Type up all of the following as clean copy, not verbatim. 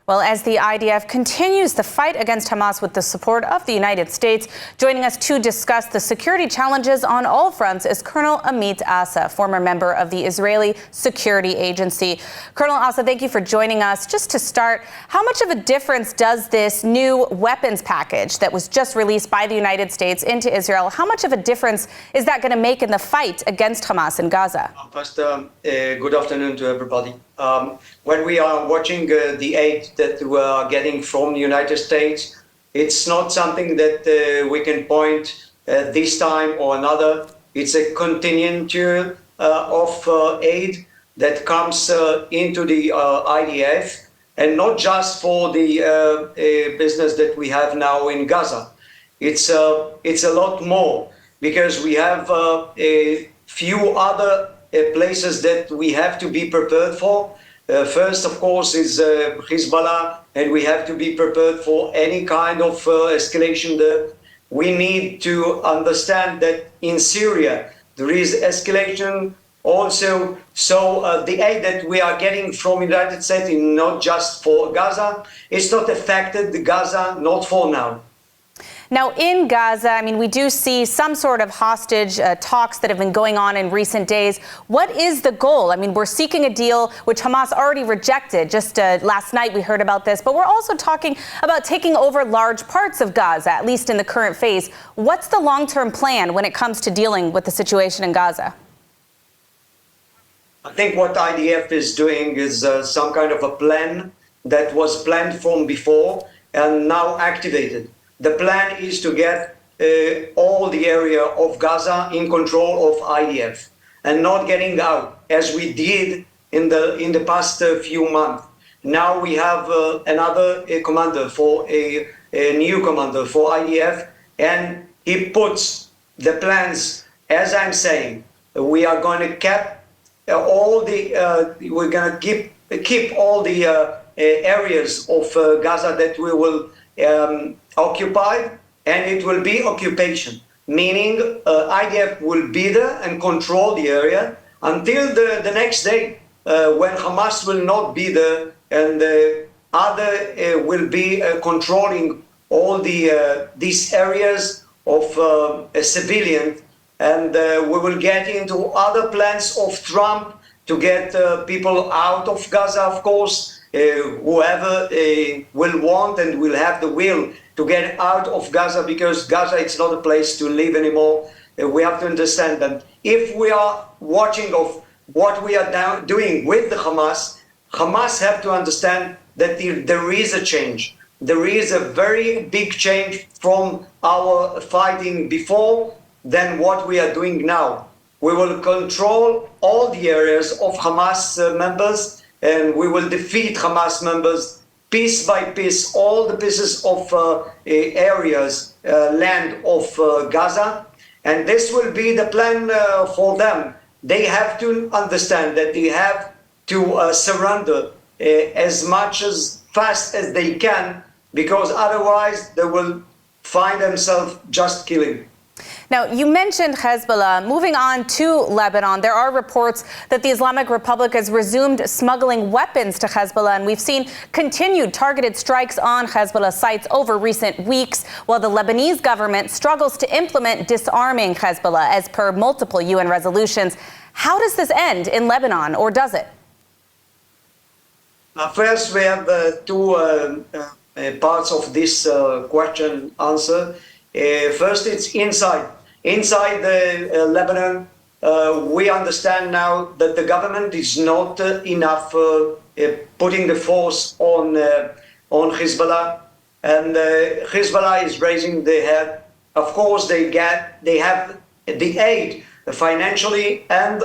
Well, as the IDF continues the fight against Hamas with the support of the United States, joining us to discuss the security challenges on all fronts is Colonel Amit Asa, former member of the Israeli Security Agency. Colonel Asa, thank you for joining us. Just to start, how much of a difference does this new weapons package that was just released by the United States into Israel, how much of a difference is that going to make in the fight against Hamas in Gaza? First, good afternoon to everybody. When we are watching the aid that we are getting from the United States, it's not something that we can point this time or another. It's a continuity of aid that comes into the IDF, and not just for the business that we have now in Gaza. It's a lot more, because we have a few other places that we have to be prepared for. First, of course, is Hezbollah, and we have to be prepared for any kind of escalation there. We need to understand that in Syria there is escalation also. So the aid that we are getting from the United States is not just for Gaza. It's not affected Gaza, not for now. Now, in Gaza, I mean, we do see some sort of hostage talks that have been going on in recent days. What is the goal? I mean, we're seeking a deal which Hamas already rejected. Just last night we heard about this, but we're also talking about taking over large parts of Gaza, at least in the current phase. What's the long-term plan when it comes to dealing with the situation in Gaza? I think what IDF is doing is some kind of a plan that was planned from before and now activated. The plan is to get all the area of Gaza in control of IDF and not getting out, as we did in the past few months. Now we have another commander for a new commander for IDF, and he puts the plans. As I'm saying, we are going to keep all the areas of Gaza that we will occupied, and it will be occupation, meaning IDF will be there and control the area until the next day when Hamas will not be there, and other will be controlling all these areas of civilians, and we will get into other plans of Trump to get people out of Gaza, of course. Whoever will want and will have the will to get out of Gaza, because Gaza is not a place to live anymore. We have to understand that if we are watching of what we are doing with the Hamas have to understand that there is a change. There is a very big change from our fighting before than what we are doing now. We will control all the areas of Hamas members, and we will defeat Hamas members piece by piece, all the pieces of areas, land of Gaza. And this will be the plan for them. They have to understand that they have to surrender as much as fast as they can, because otherwise they will find themselves just killing. Now, you mentioned Hezbollah. Moving on to Lebanon, there are reports that the Islamic Republic has resumed smuggling weapons to Hezbollah, and we've seen continued targeted strikes on Hezbollah sites over recent weeks, while the Lebanese government struggles to implement disarming Hezbollah as per multiple UN resolutions. How does this end in Lebanon, or does it? First, we have two parts of this question answer. First, it's inside Lebanon. We understand now that the government is not enough putting the force on Hezbollah, and Hezbollah is raising their head. Of course, they have the aid financially and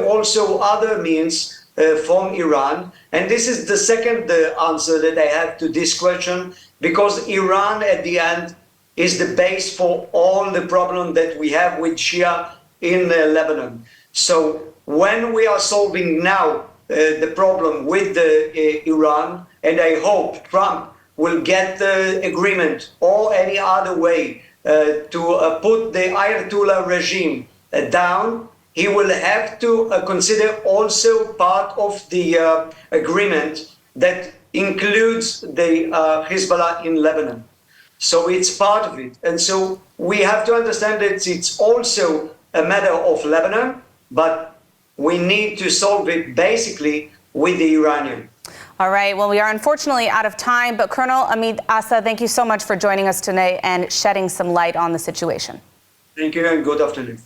also other means from Iran. And this is the second answer that I have to this question, because Iran at the end is the base for all the problem that we have with Shia in Lebanon. So when we are solving now the problem with Iran, and I hope Trump will get the agreement or any other way to put the Ayatollah regime down, he will have to consider also part of the agreement that includes the Hezbollah in Lebanon. So it's part of it. And so we have to understand that it's also a matter of Lebanon, but we need to solve it basically with the Iranian. All right. Well, we are unfortunately out of time, but Colonel Amit Asa, thank you so much for joining us today and shedding some light on the situation. Thank you and good afternoon.